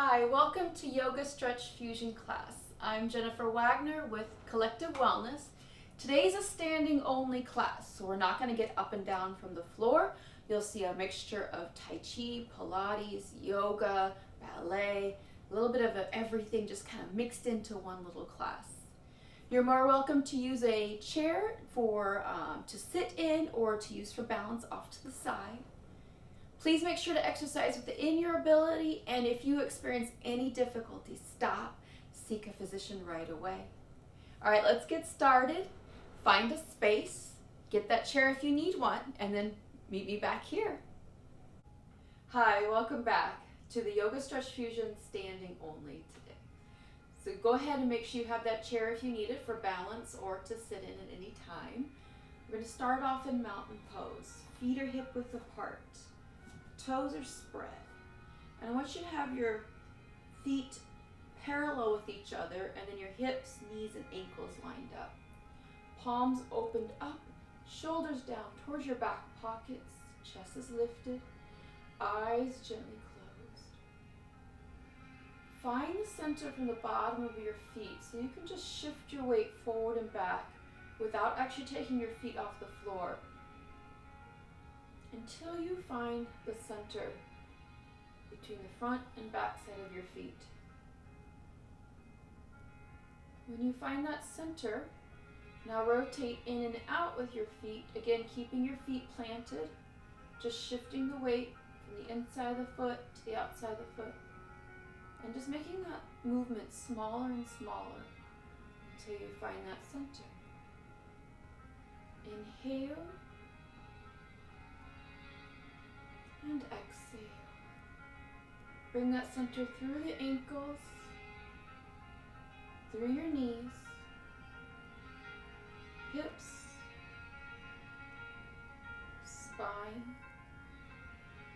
Hi, welcome to Yoga Stretch Fusion class. I'm Jennifer Wagner with Collective Wellness. Today's a standing only class, so we're not going to get up and down from the floor. You'll see a mixture of Tai Chi, Pilates, yoga, ballet, a little bit of everything just kind of mixed into one little class. You're more welcome to use a chair to sit in or to use for balance off to the side. Please make sure to exercise within your ability, and if you experience any difficulty, stop, seek a physician right away. All right, let's get started. Find a space, get that chair if you need one, and then meet me back here. Hi, welcome back to the Yoga Stretch Fusion standing only today. So go ahead and make sure you have that chair if you need it for balance or to sit in at any time. We're going to start off in mountain pose. Feet are hip width apart. Toes are spread. And I want you to have your feet parallel with each other and then your hips, knees, and ankles lined up. Palms opened up, shoulders down towards your back pockets, chest is lifted, eyes gently closed. Find the center from the bottom of your feet so you can just shift your weight forward and back without actually taking your feet off the floor, until you find the center between the front and back side of your feet. When you find that center, now rotate in and out with your feet, again keeping your feet planted, just shifting the weight from the inside of the foot to the outside of the foot, and just making that movement smaller and smaller until you find that center. Inhale and exhale. Bring that center through the ankles, through your knees, hips, spine,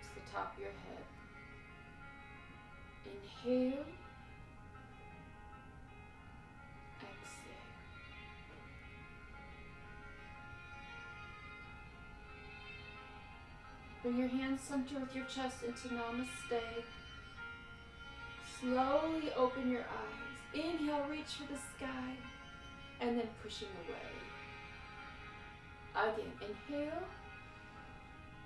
to the top of your head. Inhale, exhale. Bring your hands center with your chest into Namaste. Slowly open your eyes. Inhale, reach for the sky, and then pushing away. Again, inhale.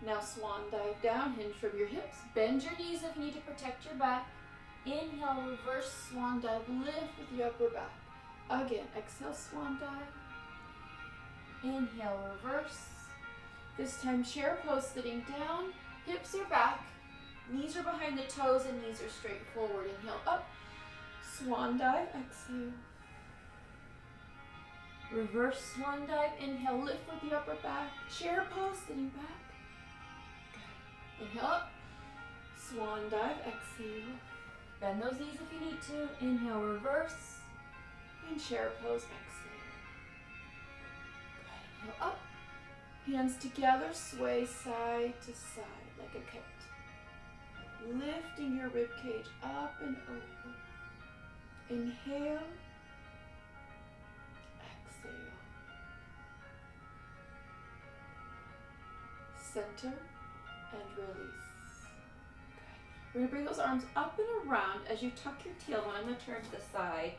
Now swan dive down, hinge from your hips. Bend your knees if you need to protect your back. Inhale, reverse swan dive, lift with your upper back. Again, exhale, swan dive. Inhale, reverse. This time, chair pose, sitting down, hips are back, knees are behind the toes, and knees are straight forward. Inhale, up, swan dive, exhale. Reverse swan dive, inhale, lift with the upper back, chair pose, sitting back. Good. Inhale, up, swan dive, exhale. Bend those knees if you need to. Inhale, reverse, and chair pose, exhale. Good. Inhale, up. Hands together, sway side to side like a kite. Lifting your rib cage up and over. Inhale, exhale. Center and release. Good. We're going to bring those arms up and around as you tuck your tailbone. I'm going to turn to the side.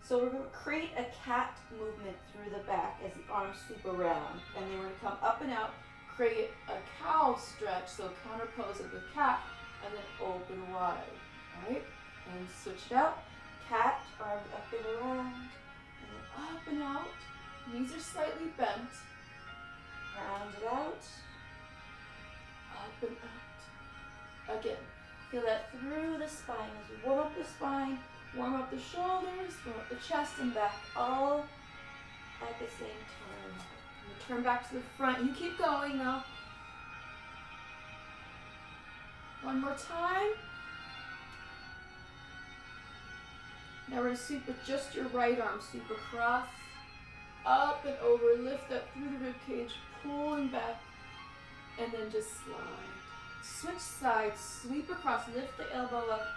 So we're going to create a cat movement through the back as the arms sweep around. And then we're going to come up and out, create a cow stretch, so counter pose of the cat, and then open wide. All right? And switch it out. Cat, arms up and around, and then up and out. Knees are slightly bent. Round it out. Up and out. Again, feel that through the spine as we warm up the spine. Warm up the shoulders, warm up the chest and back, all at the same time. And turn back to the front. You keep going though. One more time. Now we're going to sweep with just your right arm. Sweep across, up and over. Lift up through the rib cage, pulling back, and then just slide. Switch sides, sweep across, lift the elbow up,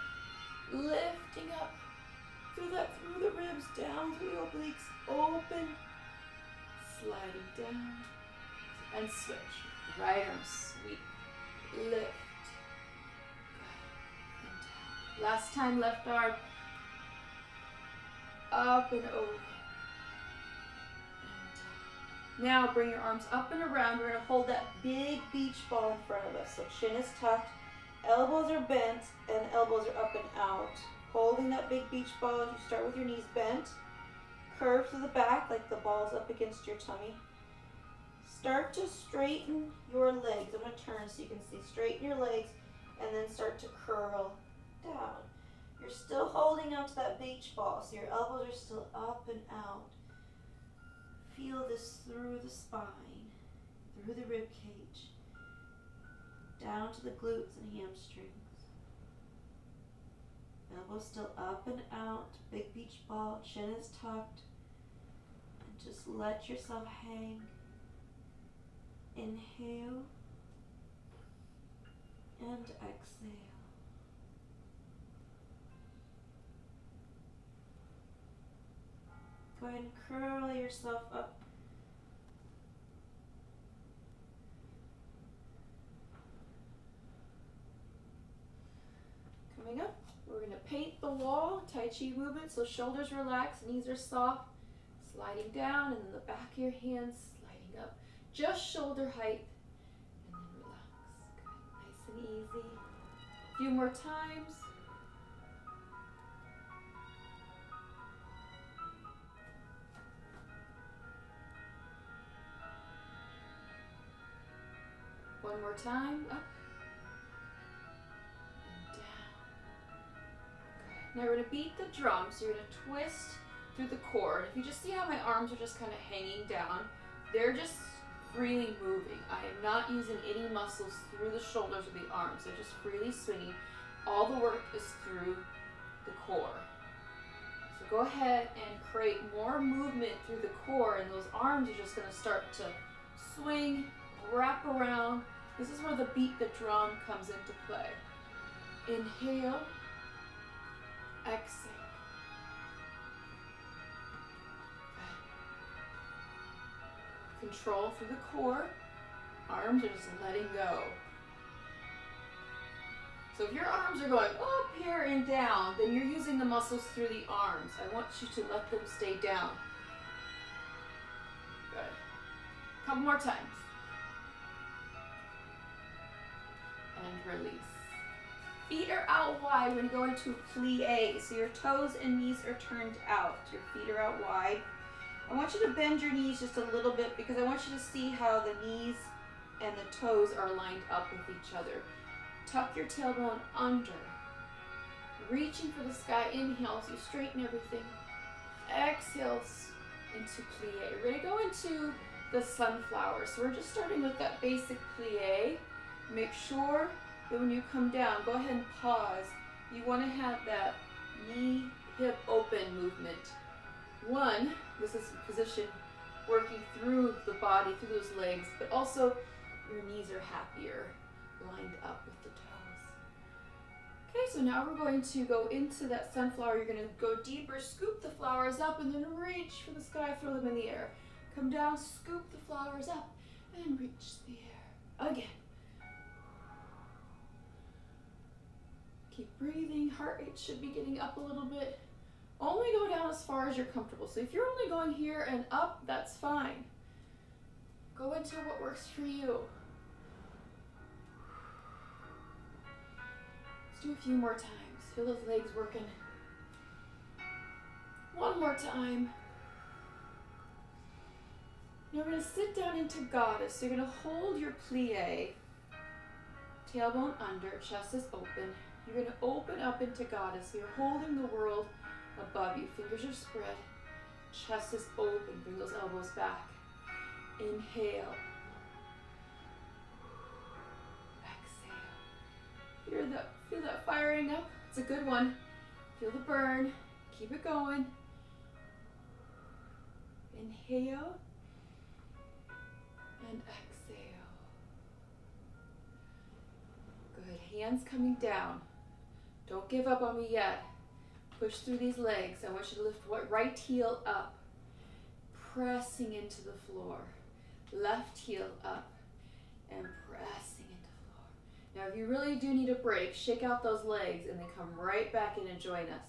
lifting up. Feel that through the ribs, down through the obliques, open, sliding down, and switch. Right arm sweep, lift, and down. Last time, left arm up and over. And now bring your arms up and around. We're going to hold that big beach ball in front of us. So chin is tucked, elbows are bent, and elbows are up and out. Holding that big beach ball as you start with your knees bent. Curve to the back like the ball's up against your tummy. Start to straighten your legs. I'm going to turn so you can see. Straighten your legs and then start to curl down. You're still holding on to that beach ball, so your elbows are still up and out. Feel this through the spine, through the rib cage, down to the glutes and hamstrings. Elbows still up and out, big beach ball, chin is tucked. And just let yourself hang. Inhale and exhale. Go ahead and curl yourself up. Coming up, we're going to paint the wall, Tai Chi movement, so shoulders relax, knees are soft, sliding down, and then the back of your hands sliding up. Just shoulder height, and then relax. Good, nice and easy. A few more times. One more time, up and down. Good. Now we're going to beat the drum, so you're going to twist through the core. And if you just see how my arms are just kind of hanging down, they're just freely moving. I am not using any muscles through the shoulders or the arms. They're just freely swinging. All the work is through the core. So go ahead and create more movement through the core, and those arms are just going to start to swing, wrap around. This is where the beat the drum comes into play. Inhale, exhale. Control through the core. Arms are just letting go. So if your arms are going up here and down, then you're using the muscles through the arms. I want you to let them stay down. Good. Couple more times. And release. Feet are out wide. We're going to go into plie. So your toes and knees are turned out. Your feet are out wide. I want you to bend your knees just a little bit because I want you to see how the knees and the toes are lined up with each other. Tuck your tailbone under. Reaching for the sky. Inhale so you straighten everything. Exhale into plie. We're going to go into the sunflower. So we're just starting with that basic plie. Make sure that when you come down, go ahead and pause. You want to have that knee, hip open movement. One, this is position working through the body, through those legs, but also your knees are happier, lined up with the toes. Okay, so now we're going to go into that sunflower. You're going to go deeper, scoop the flowers up, and then reach for the sky, throw them in the air. Come down, scoop the flowers up, and reach the air. Again. Keep breathing. Heart rate should be getting up a little bit. Only go down as far as you're comfortable. So if you're only going here and up, that's fine. Go into what works for you. Let's do a few more times. Feel those legs working. One more time. Now we're going to sit down into goddess. So you're going to hold your plie. Tailbone under, chest is open. You're going to open up into goddess. So you're holding the world above you. Fingers are spread. Chest is open. Bring those elbows back. Inhale. Exhale. Feel that firing up. It's a good one. Feel the burn. Keep it going. Inhale. And exhale. Good. Hands coming down. Don't give up on me yet. Push through these legs. I want you to lift right heel up. Pressing into the floor. Left heel up. And pressing into the floor. Now, if you really do need a break, shake out those legs and then come right back in and join us.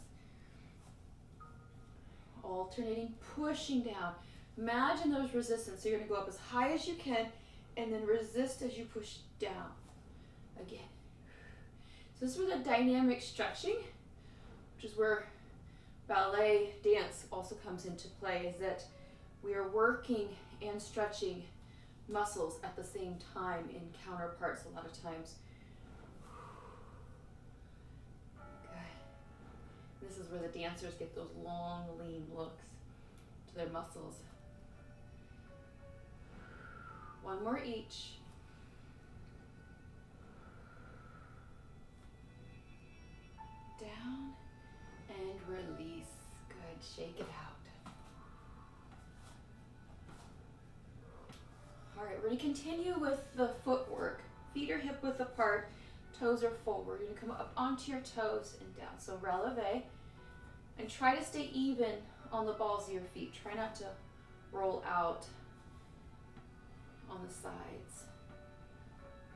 Alternating, pushing down. Imagine there's resistance. So you're going to go up as high as you can and then resist as you push down. Again. So this is where the dynamic stretching, which is where ballet dance also comes into play, is that we are working and stretching muscles at the same time in counterparts a lot of times. Good. This is where the dancers get those long, lean looks to their muscles. One more each. Down and release. Good. Shake it out. All right, we're going to continue with the footwork. Feet are hip width apart, toes are forward. You're going to come up onto your toes and down. So releve, and try to stay even on the balls of your feet. Try not to roll out on the sides.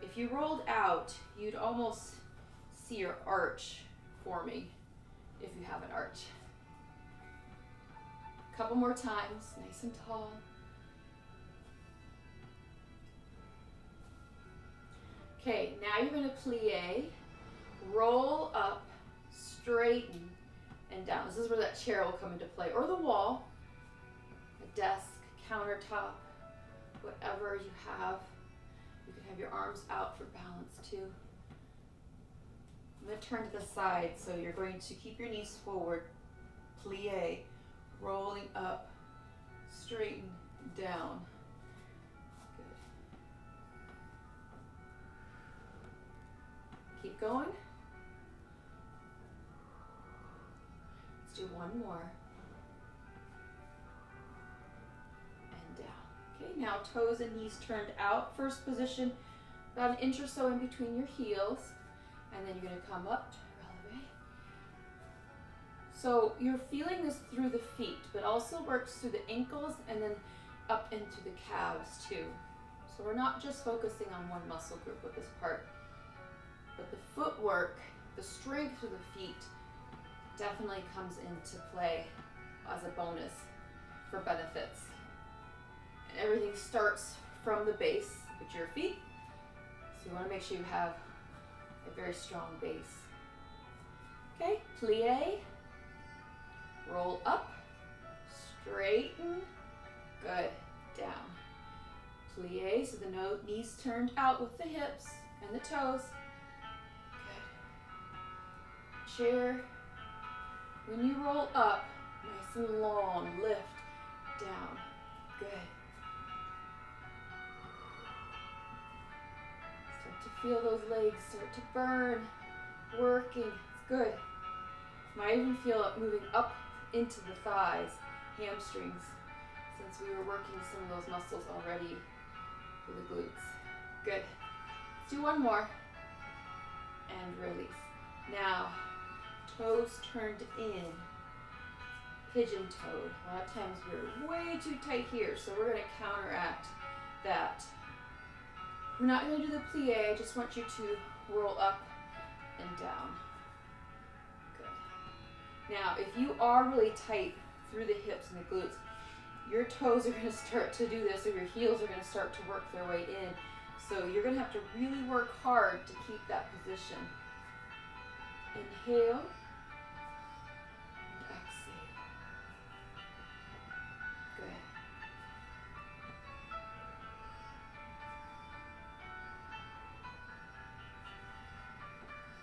If you rolled out, you'd almost see your arch forming if you have an arch. A couple more times, nice and tall. Okay, now you're going to plie, roll up, straighten, and down. This is where that chair will come into play, or the wall, a desk, countertop, whatever you have. You can have your arms out for balance too. I'm going to turn to the side, so you're going to keep your knees forward, plie, rolling up, straighten, down. Good. Keep going. Let's do one more. And down. Okay, now toes and knees turned out. First position, about an inch or so in between your heels. And then you're going to come up, releve. So you're feeling this through the feet, but also works through the ankles and then up into the calves too. So we're not just focusing on one muscle group with this part, but the footwork, the strength through the feet definitely comes into play as a bonus for benefits. And everything starts from the base with your feet. So you want to make sure you have a very strong base. Okay, plie, roll up, straighten, good, down. Plie, so the knees turned out with the hips and the toes. Good. Chair. When you roll up, nice and long, lift, down, good. Feel those legs start to burn, working, it's good. Might even feel it moving up into the thighs, hamstrings, since we were working some of those muscles already for the glutes. Good. Let's do one more. And release. Now, toes turned in, pigeon-toed. A lot of times we're way too tight here, so we're going to counteract that. We're not going to do the plie, I just want you to roll up and down. Good. Now, if you are really tight through the hips and the glutes, your toes are going to start to do this, or your heels are going to start to work their way in. So you're going to have to really work hard to keep that position. Inhale. And exhale. Good.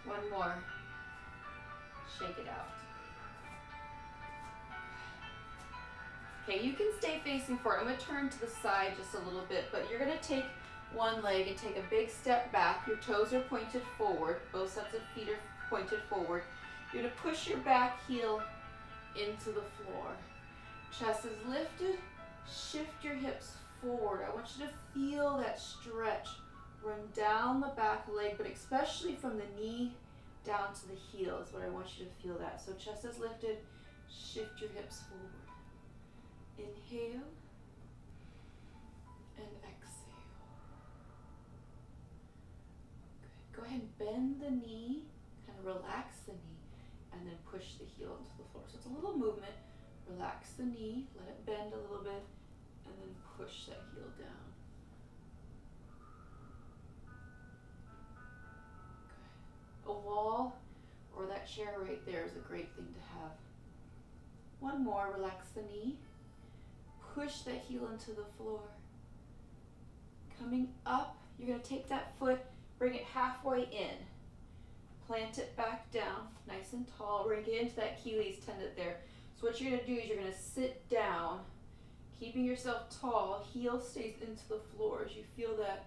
One more. Shake it out. Okay, you can stay facing forward. I'm going to turn to the side just a little bit, but you're going to take one leg and take a big step back. Your toes are pointed forward. Both sets of feet are pointed forward. You're going to push your back heel into the floor. Chest is lifted. Shift your hips forward. I want you to feel that stretch run down the back leg, but especially from the knee down to the heel is what I want you to feel that. So chest is lifted. Shift your hips forward. Inhale and exhale. Good. Go ahead and bend the knee, kind of relax the knee, and then push the heel into the floor. So it's a little movement. Relax the knee, let it bend a little bit, and then push that heel down. Good. A wall or that chair right there is a great thing to have. One more, relax the knee. Push that heel into the floor. Coming up, you're going to take that foot, bring it halfway in. Plant it back down, nice and tall. We're going to get into that Achilles tendon there. So what you're going to do is you're going to sit down, keeping yourself tall. Heel stays into the floor as you feel that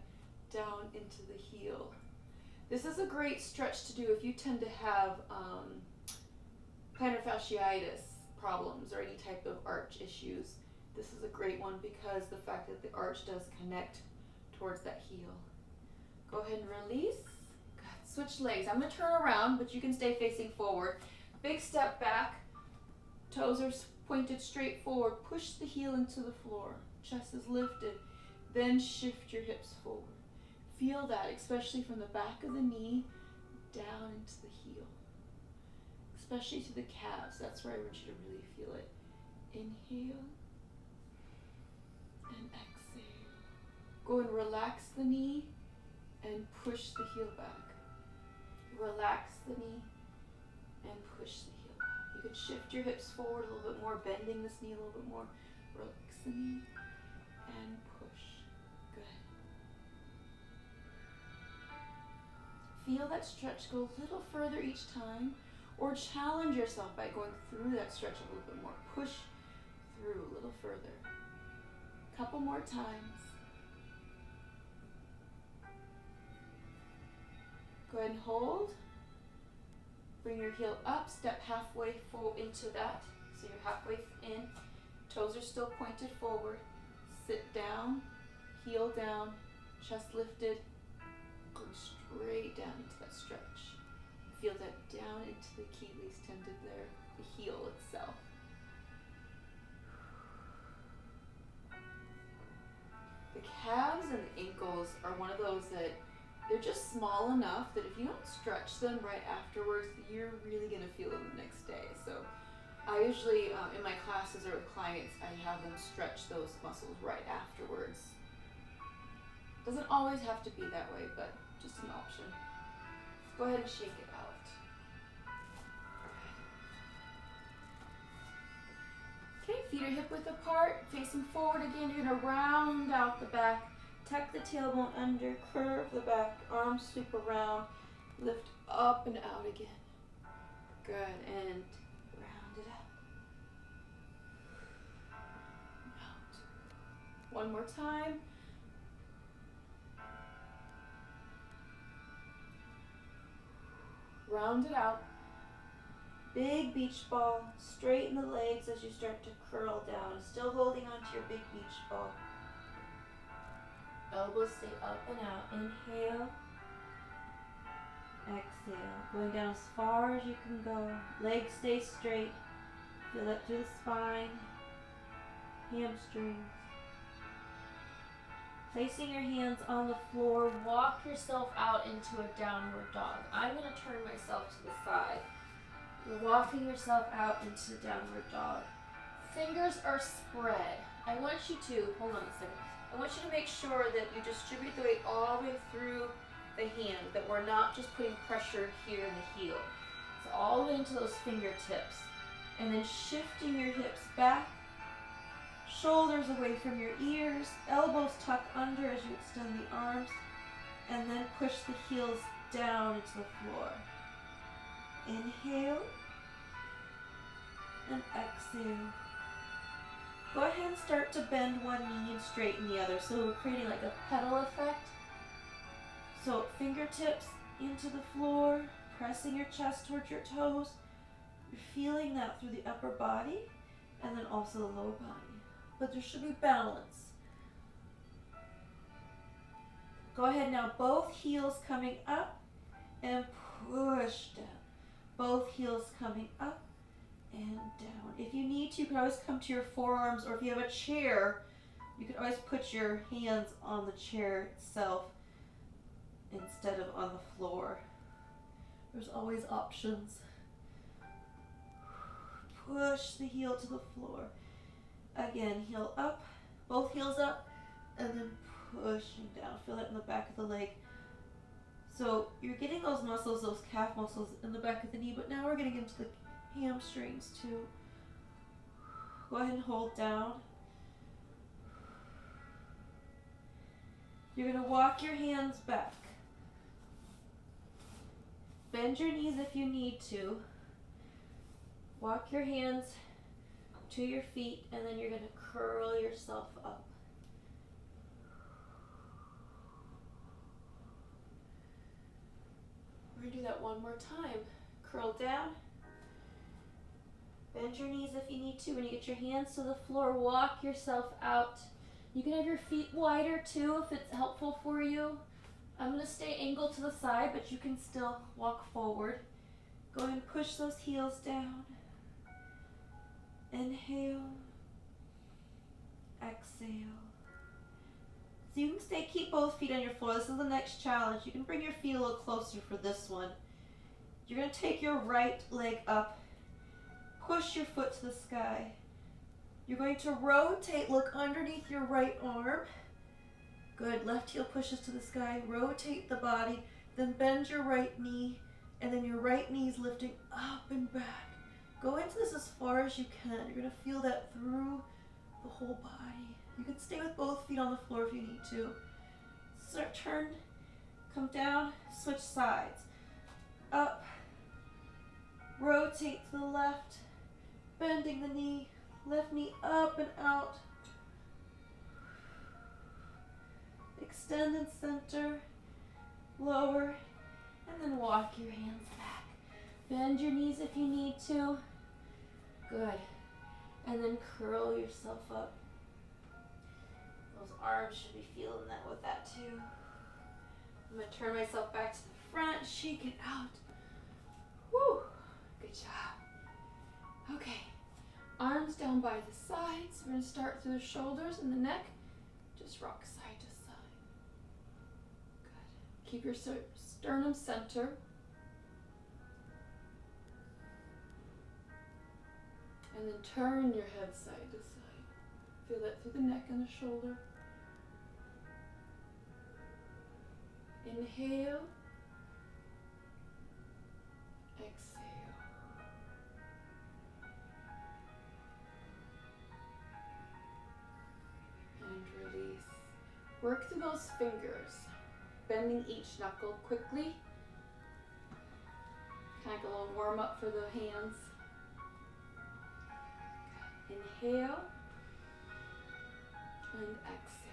down into the heel. This is a great stretch to do if you tend to have plantar fasciitis problems or any type of arch issues. This is a great one because the fact that the arch does connect towards that heel. Go ahead and release. Good. Switch legs. I'm going to turn around, but you can stay facing forward. Big step back. Toes are pointed straight forward. Push the heel into the floor. Chest is lifted. Then shift your hips forward. Feel that, especially from the back of the knee down into the heel. Especially to the calves. That's where I want you to really feel it. Inhale and exhale. Go and relax the knee and push the heel back. Relax the knee and push the heel back. You can shift your hips forward a little bit more, bending this knee a little bit more. Relax the knee and push. Good. Feel that stretch. Go a little further each time, or challenge yourself by going through that stretch a little bit more. Push through a little further. Couple more times. Go ahead and hold. Bring your heel up, step halfway full into that. So you're halfway in. Toes are still pointed forward. Sit down, heel down, chest lifted. Go straight down into that stretch. Feel that down into the Achilles tendon there, the heel itself. The calves and the ankles are one of those that they're just small enough that if you don't stretch them right afterwards, you're really going to feel them the next day. So I usually, in my classes or with clients, I have them stretch those muscles right afterwards. Doesn't always have to be that way, but just an option. Go ahead and shake it out. Okay, feet are hip width apart, facing forward again. You're going to round out the back. Tuck the tailbone under, curve the back, arms sweep around, lift up and out again. Good, and round it out. Out. One more time. Round it out. Big beach ball. Straighten the legs as you start to curl down. Still holding onto your big beach ball. Elbows stay up and out. Inhale. Exhale. Going down as far as you can go. Legs stay straight. Feel that through the spine. Hamstrings. Placing your hands on the floor. Walk yourself out into a downward dog. I'm going to turn myself to the side. You're walking yourself out into downward dog. Fingers are spread. I want you to, hold on a second. I want you to make sure that you distribute the weight all the way through the hand, that we're not just putting pressure here in the heel. So all the way into those fingertips. And then shifting your hips back, shoulders away from your ears, elbows tuck under as you extend the arms, and then push the heels down into the floor. Inhale and exhale. Go ahead and start to bend one knee and straighten the other. So we're creating like a pedal effect. So fingertips into the floor, pressing your chest towards your toes. You're feeling that through the upper body and then also the lower body. But there should be balance. Go ahead now, both heels coming up and push down. Both heels coming up and down. If you need to, you can always come to your forearms, or if you have a chair, you can always put your hands on the chair itself instead of on the floor. There's always options. Push the heel to the floor. Again, heel up, both heels up, and then pushing down. Feel that in the back of the leg. So you're getting those muscles, those calf muscles in the back of the knee, but now we're getting into the hamstrings too. Go ahead and hold down. You're going to walk your hands back. Bend your knees if you need to. Walk your hands to your feet, and then you're going to curl yourself up. We're going to do that one more time. Curl down. Bend your knees if you need to. When you get your hands to the floor, walk yourself out. You can have your feet wider too if it's helpful for you. I'm going to stay angled to the side, but you can still walk forward. Go ahead and push those heels down. Inhale. Exhale. So you can keep both feet on your floor. This is the next challenge. You can bring your feet a little closer for this one. You're going to take your right leg up. Push your foot to the sky. You're going to rotate, look underneath your right arm. Good, left heel pushes to the sky. Rotate the body, then bend your right knee, and then your right knee's lifting up and back. Go into this as far as you can. You're going to feel that through the whole body. You can stay with both feet on the floor if you need to. Start, turn, come down, switch sides. Up, rotate to the left, bending the knee, left knee up and out. Extend and center, lower, and then walk your hands back. Bend your knees if you need to. Good. And then curl yourself up. Those arms should be feeling that with that too. I'm going to turn myself back to the front, shake it out. Woo! Good job. Okay. Arms down by the sides. We're going to start through the shoulders and the neck. Just rock side to side. Good. Keep your sternum center. And then turn your head side to side. Feel that through the neck and the shoulder. Inhale. Exhale. And release. Work through those fingers, bending each knuckle quickly. Kind of a little warm up for the hands. Inhale and exhale.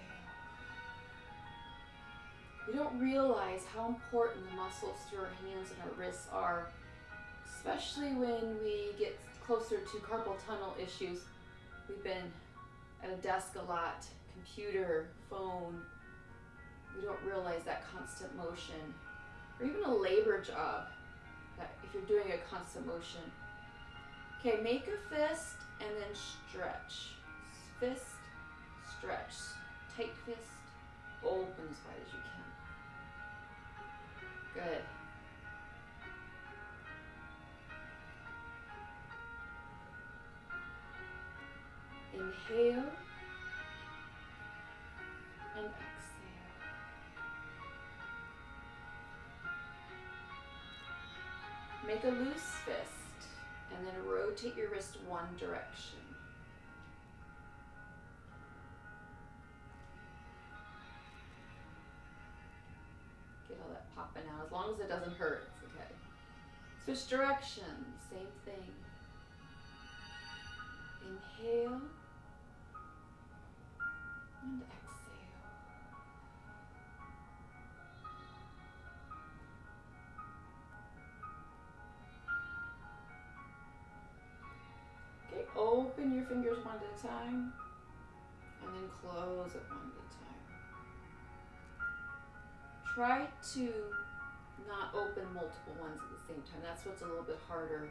We don't realize how important the muscles through our hands and our wrists are, especially when we get closer to carpal tunnel issues. We've been at a desk a lot, computer, phone. We don't realize that constant motion, or even a labor job, that if you're doing a constant motion. Okay, make a fist and then stretch. Fist, stretch. Tight fist, open as wide as you can. Good. Inhale and exhale. Make a loose fist and then rotate your wrist one direction. Get all that popping out. As long as it doesn't hurt, it's okay. Switch directions, same thing. Inhale and exhale. Okay, open your fingers one at a time and then close it one at a time. Try to not open multiple ones at the same time. That's what's a little bit harder.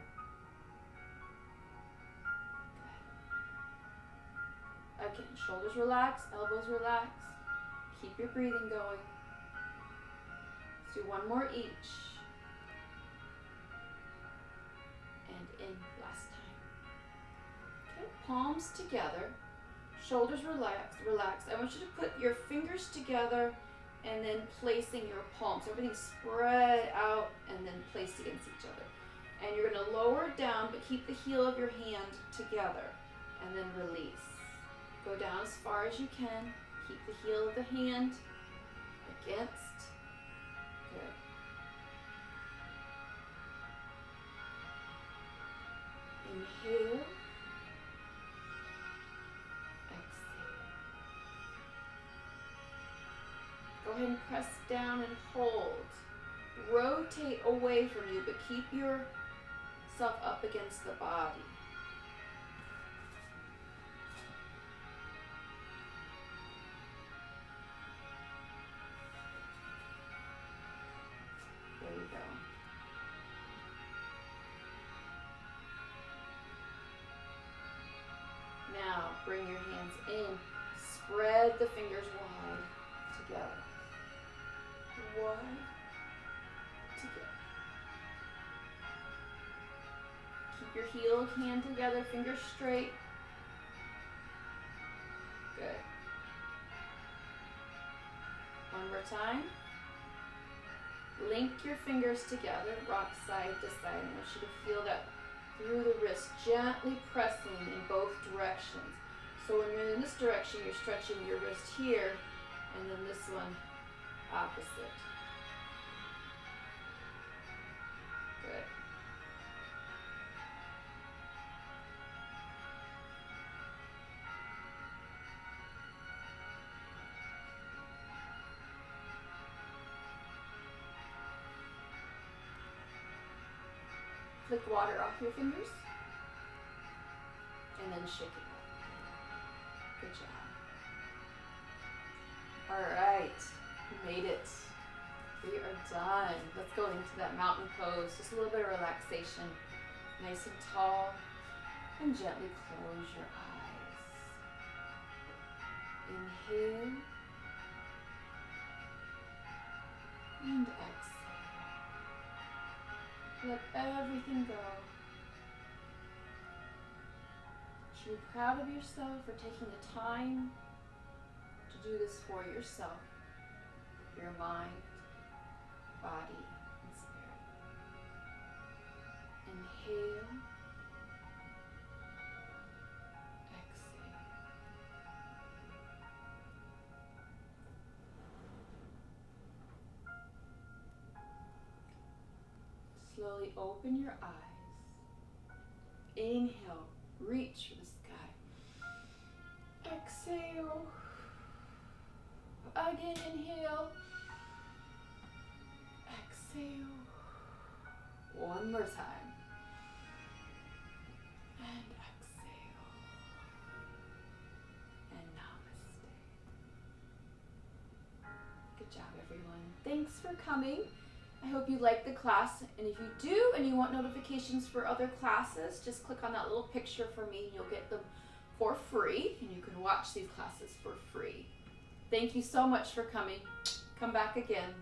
Again, shoulders relax, elbows relax. Keep your breathing going. Do one more each. And in last time. Okay, palms together, shoulders relaxed. I want you to put your fingers together and then placing your palms. So everything's spread out and then placed against each other. And you're going to lower it down, but keep the heel of your hand together. And then release. Go down as far as you can. Keep the heel of the hand against. Good. Inhale. Exhale. Go ahead and press down and hold. Rotate away from you, but keep yourself up against the body. There you go. Now, bring your hands in. Spread the fingers wide together. Wide together. Keep your heel hand together, fingers straight. Good. One more time. Link your fingers together, rock side to side. I want you to feel that through the wrist, gently pressing in both directions. So when you're in this direction, you're stretching your wrist here, and then this one opposite. Good. Flick water off your fingers, and then shake it. Good job. All right, you made it. We are done. Let's go into that mountain pose. Just a little bit of relaxation. Nice and tall, and gently close your eyes. Inhale, and exhale. Let everything go. You should be proud of yourself for taking the time to do this for yourself, your mind, body, and spirit. Inhale. Exhale. Slowly open your eyes. Inhale, reach for the sky. Exhale. Again, inhale. Exhale. One more time. And exhale. And namaste. Good job, everyone. Thanks for coming. I hope you liked the class, and if you do and you want notifications for other classes, just click on that little picture for me and you'll get them for free, and you can watch these classes for free. Thank you so much for coming. Come back again.